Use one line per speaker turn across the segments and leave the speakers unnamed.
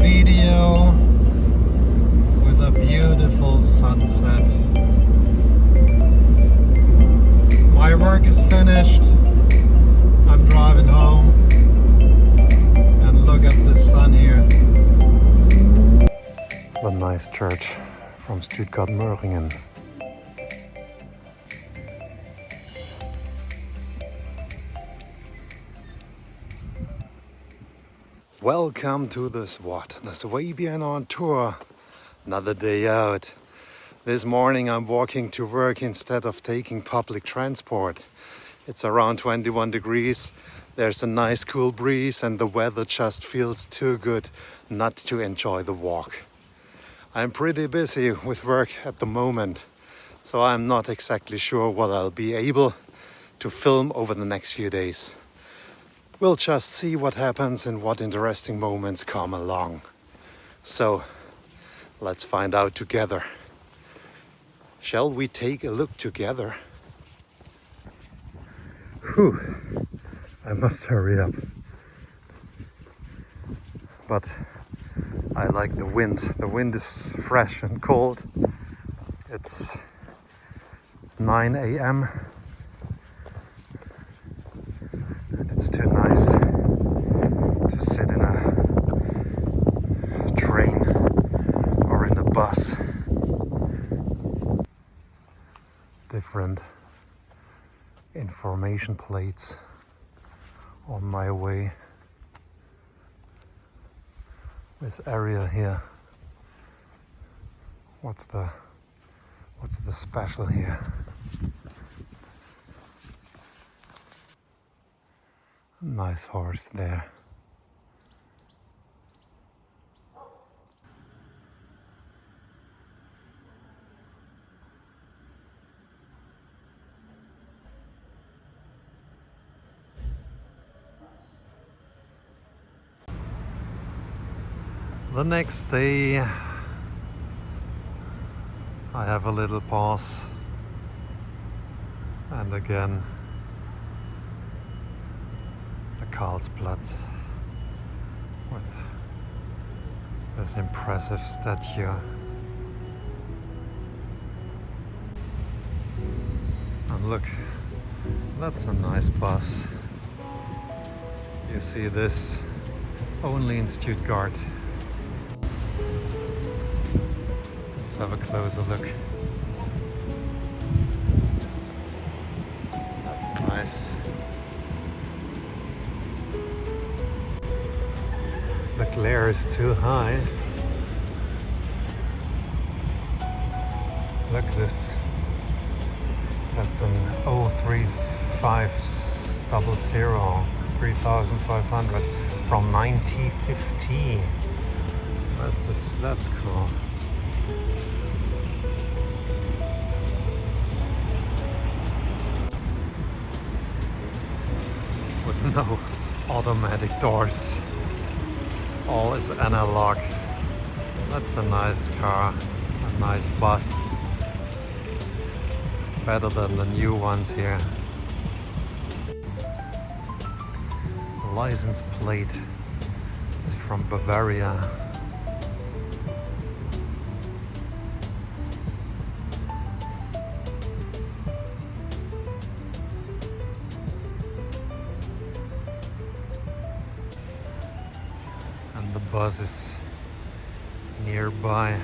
video with a beautiful sunset. My work is finished. I'm driving home and look at the sun here. The nice church from Stuttgart Möhringen. Welcome to the SW.O.T, the Swabian on tour. Another day out. This morning I'm walking to work instead of taking public transport. It's around 21 degrees. There's a nice cool breeze and the weather just feels too good not to enjoy the walk. I'm pretty busy with work at the moment, so I'm not exactly sure what I'll be able to film over the next few days. We'll just see what happens and what interesting moments come along. So, let's find out together. Shall we take a look together? Whew, I must hurry up. But I like the wind. The wind is fresh and cold. It's 9 a.m. and it's too nice to sit in a train or in a bus. Different information plates on my way. This area here, what's the special here? Nice horse there. The next day I have a little pause, and again the Kursaal with this impressive statue. And look, that's a nice bus. You see this only in Stuttgart. Let's have a closer look. That's nice. The glare is too high. Look at this. That's an 03500 3500 from 1915. That's cool. With no automatic doors. All is analog. That's a nice car, a nice bus. Better than the new ones here. The license plate is from Bavaria. And the bus is nearby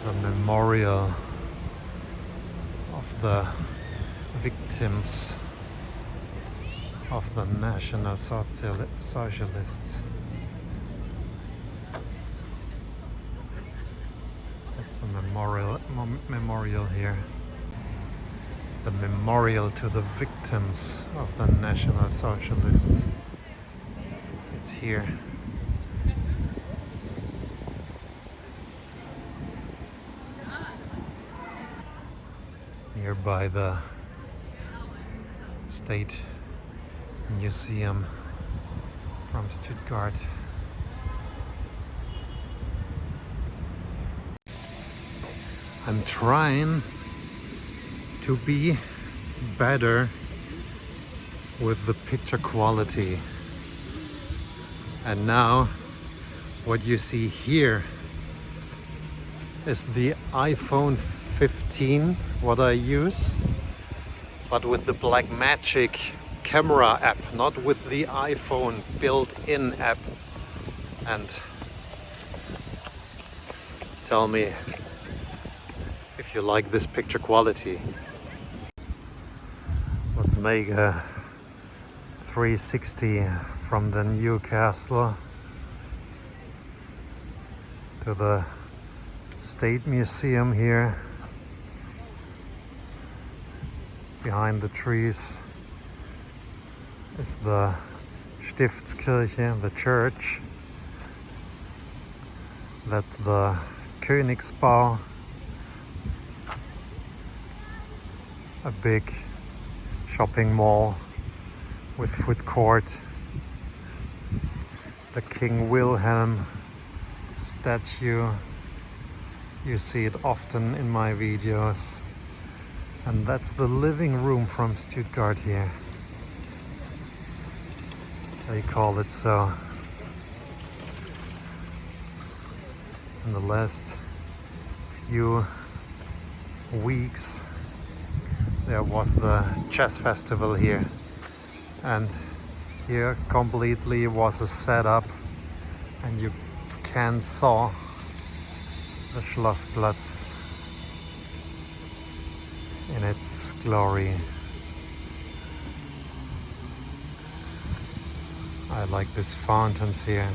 the memorial of the victims of the National Socialists. It's a memorial here. The memorial to the victims of the National Socialists. It's here. Nearby the State Museum from Stuttgart. I'm trying to be better with the picture quality, and now What you see here is the iPhone 15, what I use, but with the Blackmagic camera app, not with the iPhone built-in app. And tell me if you like this picture quality. Let's make a 360 from the Newcastle to the State Museum here. Behind the trees is the Stiftskirche, the church. That's the Königsbau, a big shopping mall with food court. The King Wilhelm statue, you see it often in my videos. And that's the living room from Stuttgart here. They call it so. In the last few weeks there was the jazz festival here, and here completely was a setup, and you can saw the Schlossplatz in its glory. I like these fountains here.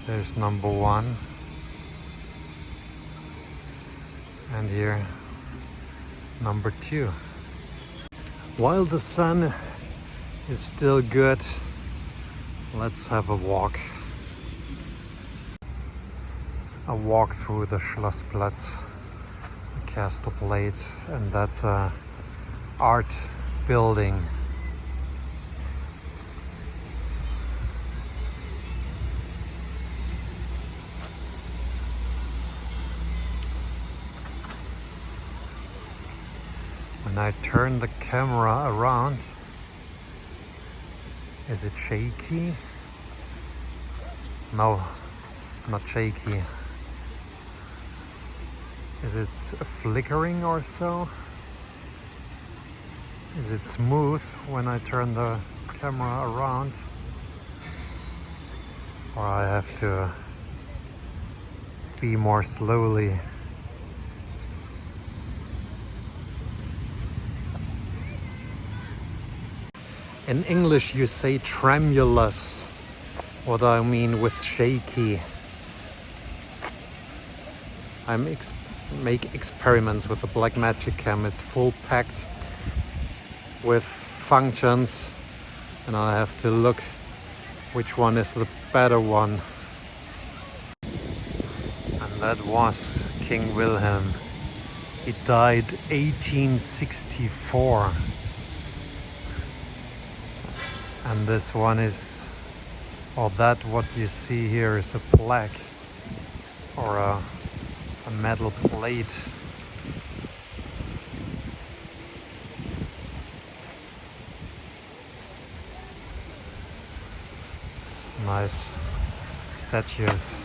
There's number one, and here number two. While the sun is still good, let's have a walk. A walk through the Schlossplatz, the castle plate, and that's a art building. When I turn the camera around, is it shaky? No, not shaky. Is it flickering or so? Is it smooth when I turn the camera around? Or I have to be more slowly? In English you say tremulous. What I mean with shaky. I make experiments with the Blackmagic cam. It's full packed with functions, and I have to look which one is the better one. And that was King Wilhelm. He died 1864. And this one is, or that what you see here is a plaque or a metal plate. Nice statues.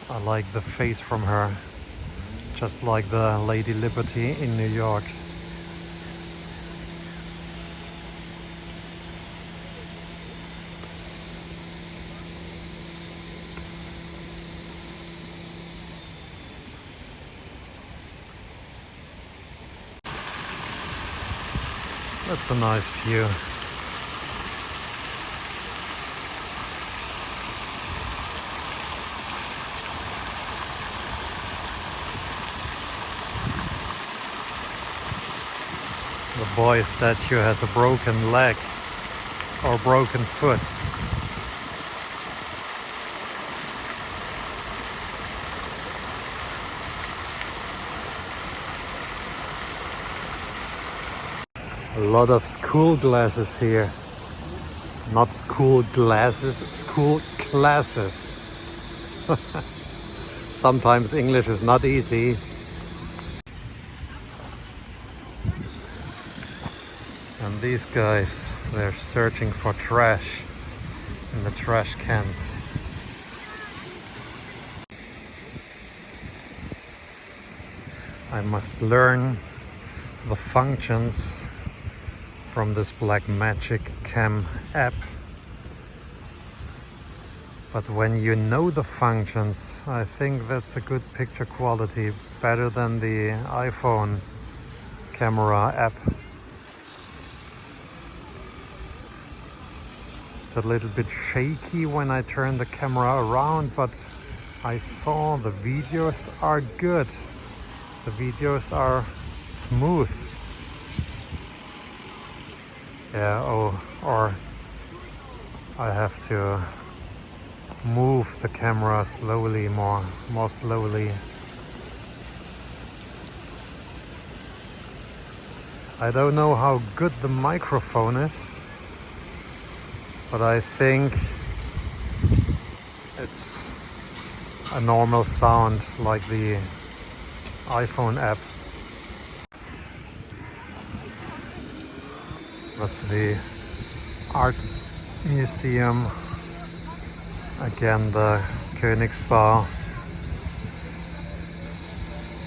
I like the face from her, just like the Lady Liberty in New York. That's a nice view. The boy statue has a broken leg or broken foot. A lot of school glasses here. Not school glasses, school classes. Sometimes English is not easy. And these guys, they're searching for trash. in the trash cans. I must learn the functions from this Blackmagic Cam app. But when you know the functions, I think that's a good picture quality, better than the iPhone camera app. It's a little bit shaky when I turn the camera around, but I saw the videos are good. The videos are smooth. Yeah, or I have to move the camera slowly, more slowly. I don't know how good the microphone is, but I think it's a normal sound like the iPhone app. That's the art museum. Again, the Königsbau.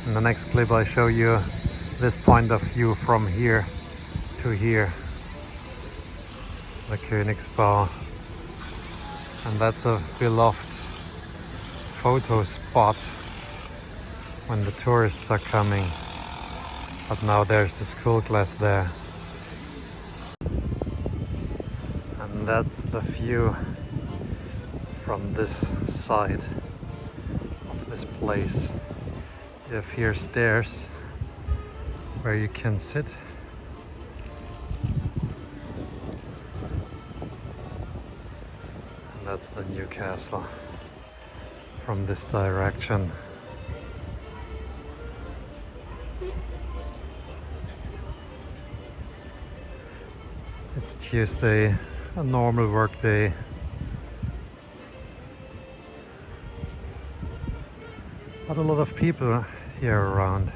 In the next clip I show you this point of view from here to here. The Königsbau. And that's a beloved photo spot when the tourists are coming. But now there's the school class there. And that's the view from this side of this place. You have here stairs where you can sit. And that's the new castle from this direction. It's Tuesday, a normal work day. But a lot of people here around.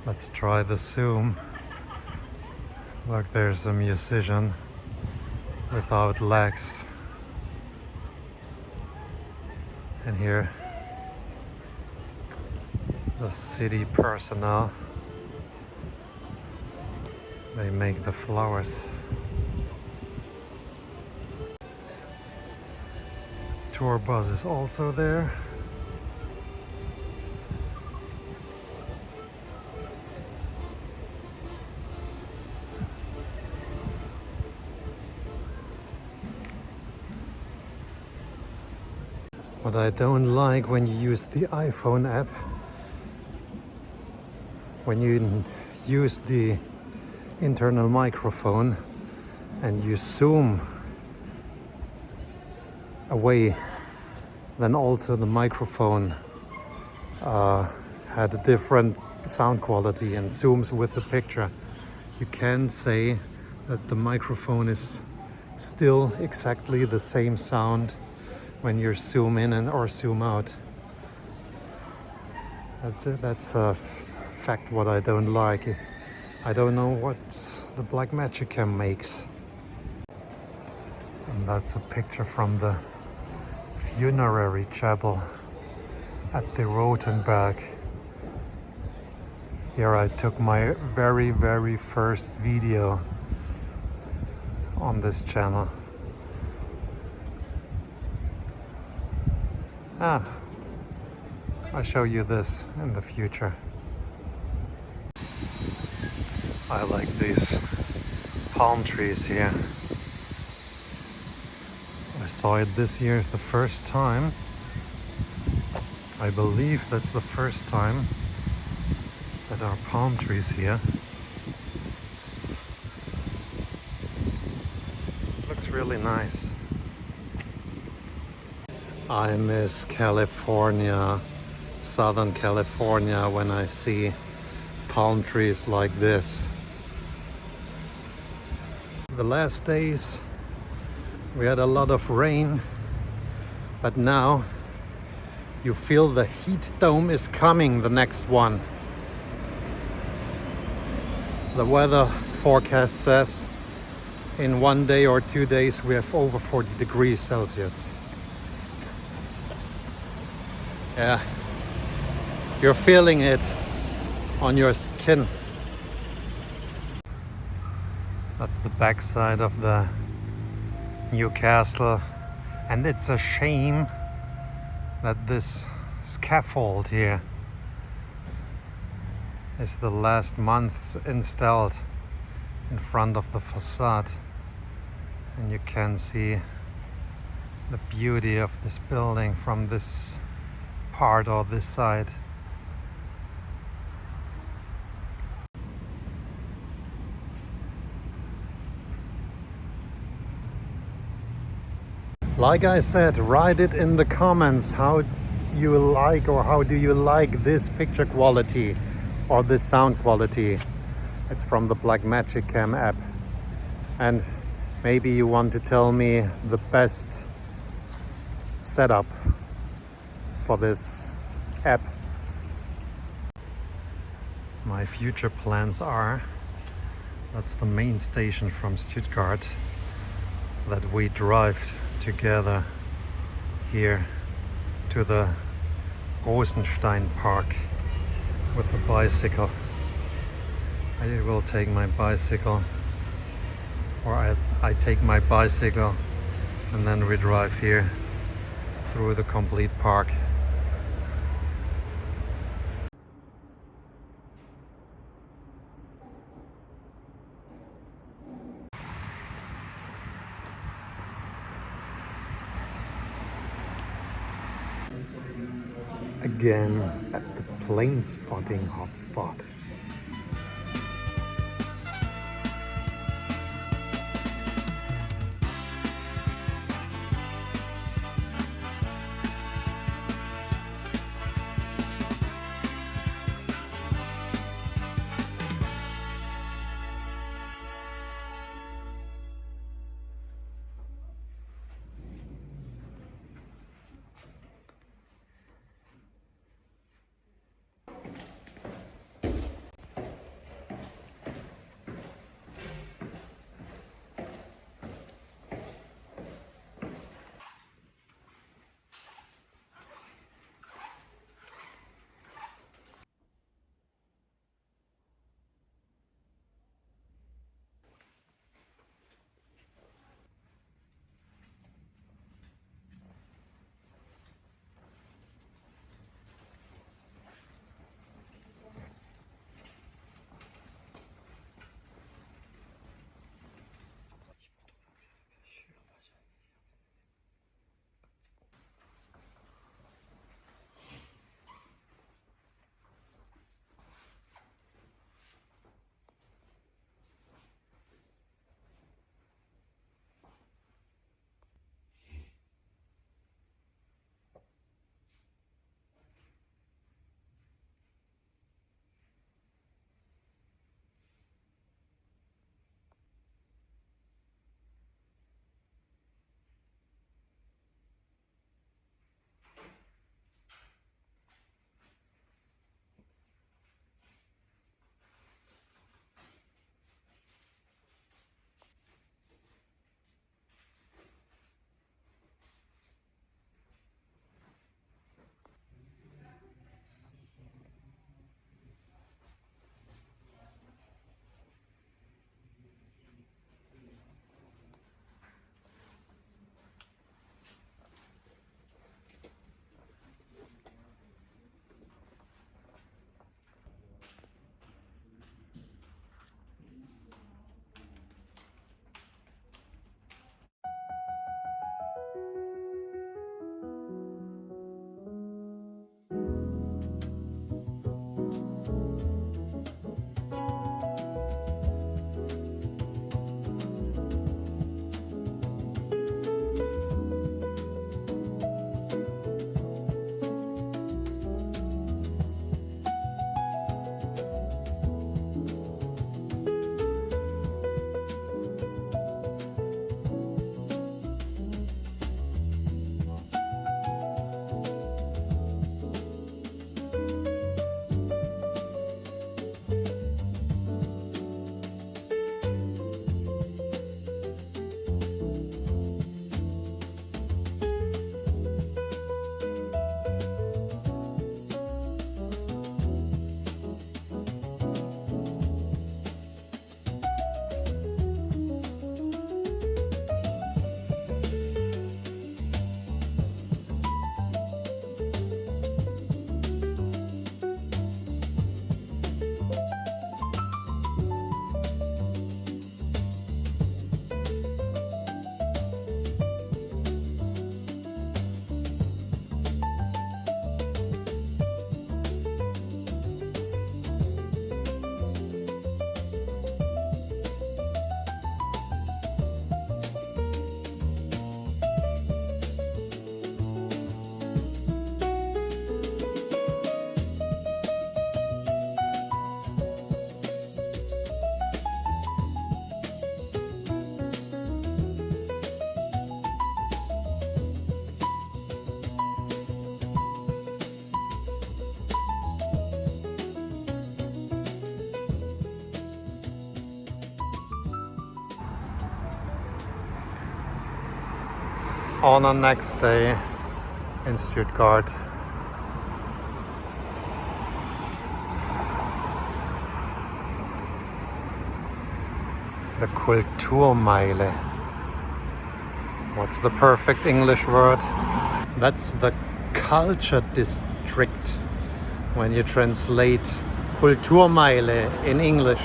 Let's try the zoom. Look, there's a musician without legs. And here, the city personnel. They make the flowers. Tour bus is also there. What I don't like when you use the iPhone app, when you use the internal microphone and you zoom away, then also the microphone had a different sound quality and zooms with the picture. You can say that the microphone is still exactly the same sound when you zoom in and or zoom out. That's a fact what I don't like. I don't know what the Blackmagic Cam makes. And that's a picture from the funerary chapel at the Rothenberg. Here I took my very first video on this channel. I'll show you this in the future. I like these palm trees here. I saw it this year the first time. I believe that's the first time that there are palm trees here. Looks really nice. I miss California, Southern California, when I see palm trees like this. The last days we had a lot of rain, but now you feel the heat dome is coming, the next one. The weather forecast says in 1 day or 2 days we have over 40 degrees Celsius. Yeah, you're feeling it on your skin. That's the backside of the new castle, and it's a shame that this scaffold here is the last months installed in front of the facade, and you can see the beauty of this building from this part or this side. Like I said, write it in the comments how you like, or how do you like this picture quality or this sound quality. It's from the Blackmagic Cam app. And maybe you want to tell me the best setup for this app. My future plans are, that's the main station from Stuttgart, that we drive together here to the Rosenstein Park with the bicycle. I will take my bicycle, or I take my bicycle, and then we drive here through the complete park. Again at the plane spotting hotspot. on the next day in Stuttgart. The Kulturmeile. What's the perfect English word? That's the culture district when you translate Kulturmeile in English.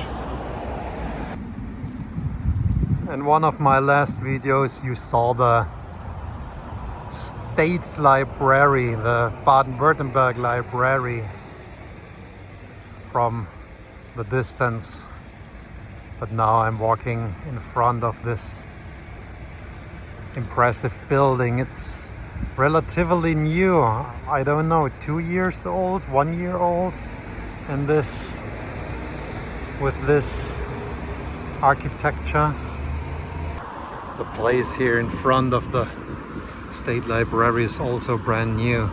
In one of my last videos you saw the State Library, the Baden-Württemberg Library from the distance. But now I'm walking in front of this impressive building. It's relatively new. I don't know, 2 years old, 1 year old. And this, with this architecture. The place here in front of the State Library is also brand new.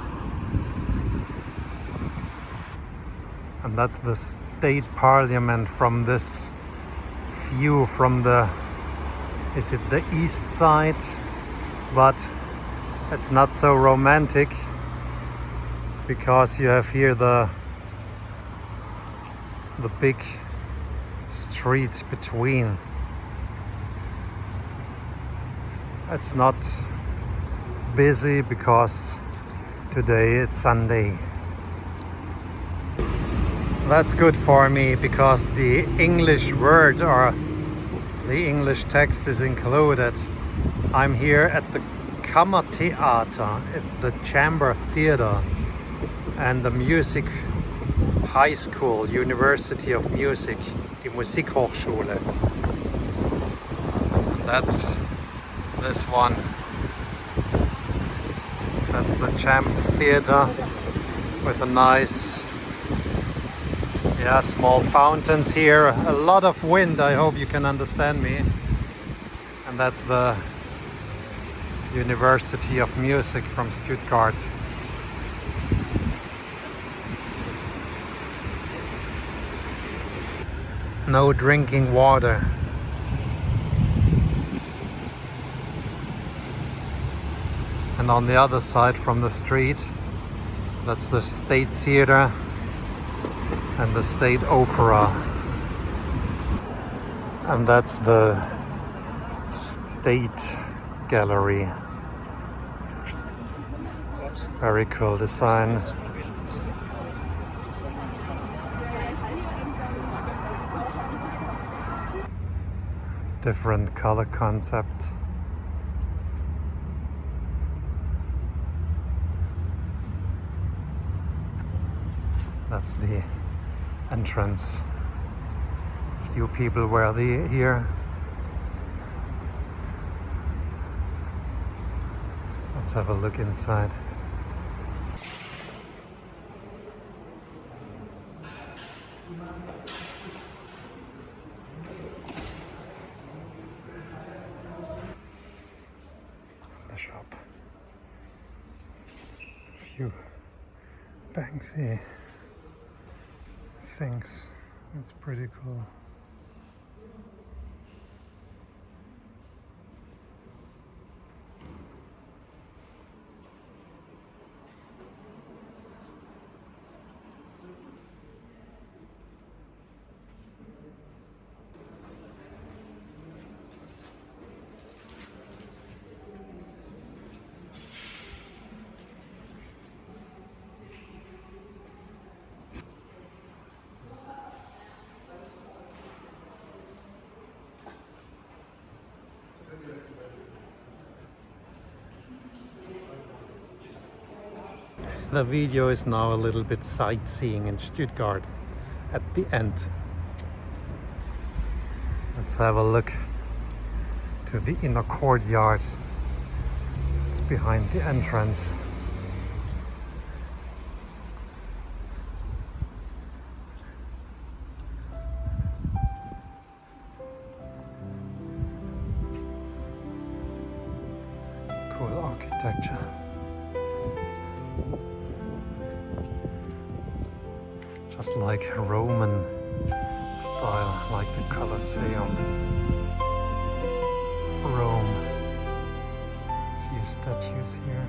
And that's the State Parliament from this view from the, is it the east side? But it's not so romantic because you have here the big street between. It's not busy because today it's Sunday. That's good for me because the English word or the English text is included. I'm here at the Kammertheater. It's the chamber theater and the music high school, University of Music, die Musikhochschule. And that's this one. That's the Champ Theater with a nice, small fountains here. A lot of wind, I hope you can understand me. And that's the University of Music from Stuttgart. No drinking water. And on the other side from the street, that's the State Theater and the State Opera. And that's the State Gallery. Very cool design. Different color concept. That's the entrance. Few people were here. Let's have a look inside. The shop. Few Banksy things. It's pretty cool. The video is now a little bit sightseeing in Stuttgart at the end. Let's have a look to the inner courtyard. It's behind the entrance. Cool architecture. Just like Roman style, like the Colosseum. Rome. Few statues here.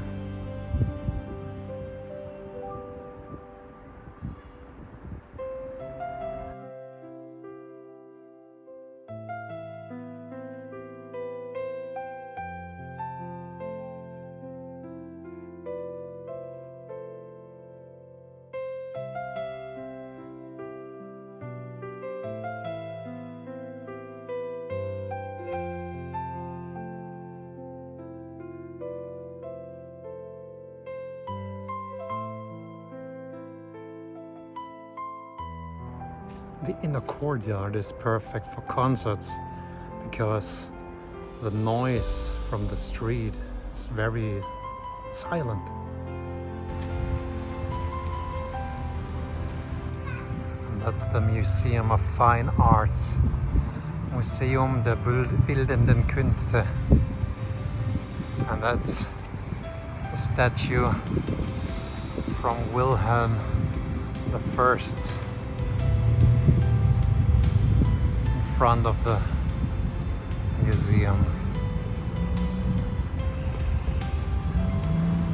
The inner courtyard is perfect for concerts because the noise from the street is very silent. And that's the Museum of Fine Arts, Museum der Bildenden Künste. And that's the statue from Wilhelm I. Front of the museum.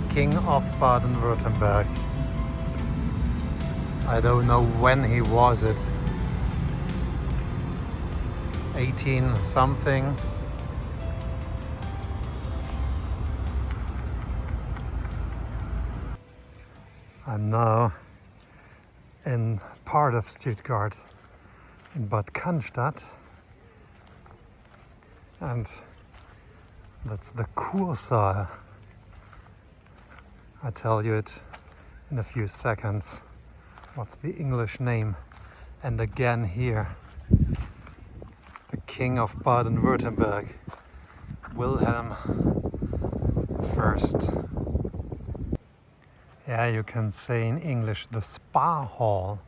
King of Baden-Württemberg. I don't know when he was it. 18 something. I'm now in part of Stuttgart, in Bad Cannstatt, and that's the Kursaal. I tell you it in a few seconds. What's the English name? And again here, the King of Baden-Württemberg, Wilhelm I. Yeah, you can say in English the Spa Hall.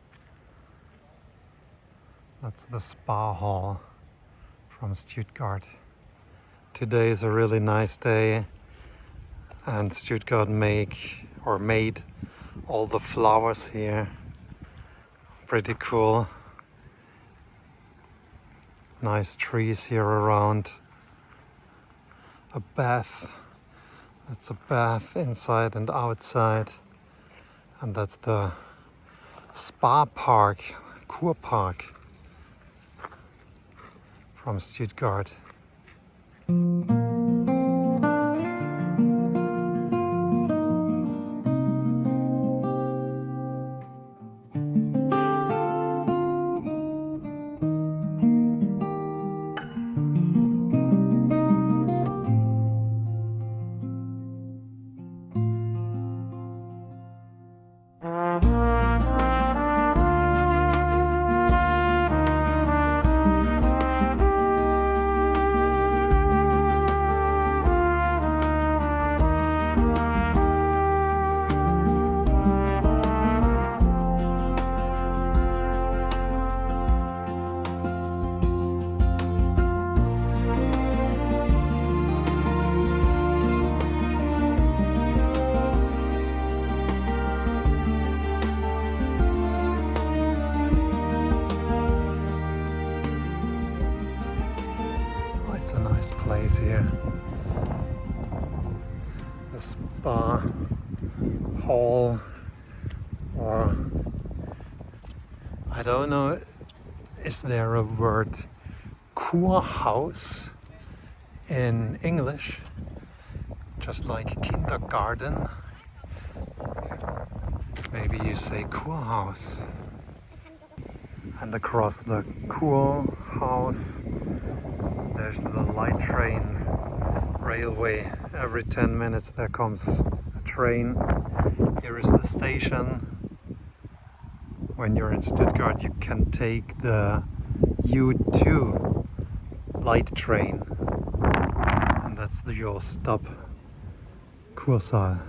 That's the Spa Hall from Stuttgart. Today is a really nice day, and Stuttgart made all the flowers here. Pretty cool. Nice trees here around. A bath. That's a bath inside and outside. And that's the spa park, Kurpark from Stuttgart. It's a nice place here. The spa hall, or I don't know, is there a word Kurhaus in English? Just like kindergarten. Maybe you say Kurhaus. And across the Kurhaus there's the light train railway. Every 10 minutes there comes a train. Here is the station. When you're in Stuttgart you can take the U2 light train, and that's your stop, Kursaal.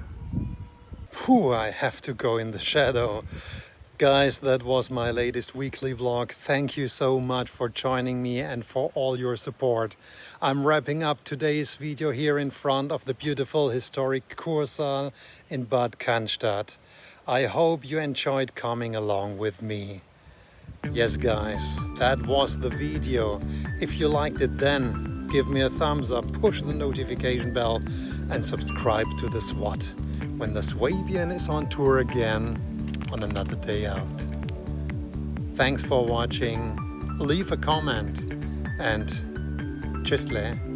Whew, I have to go in the shadow. Guys, that was my latest weekly vlog. Thank you so much for joining me and for all your support. I'm wrapping up today's video here in front of the beautiful historic Kursaal in Bad Cannstatt. I hope you enjoyed coming along with me. Yes guys, that was the video. If you liked it then, give me a thumbs up, push the notification bell and subscribe to the SW.O.T. when the Swabian is on tour again on another day out. Thanks for watching, leave a comment and tschüssle.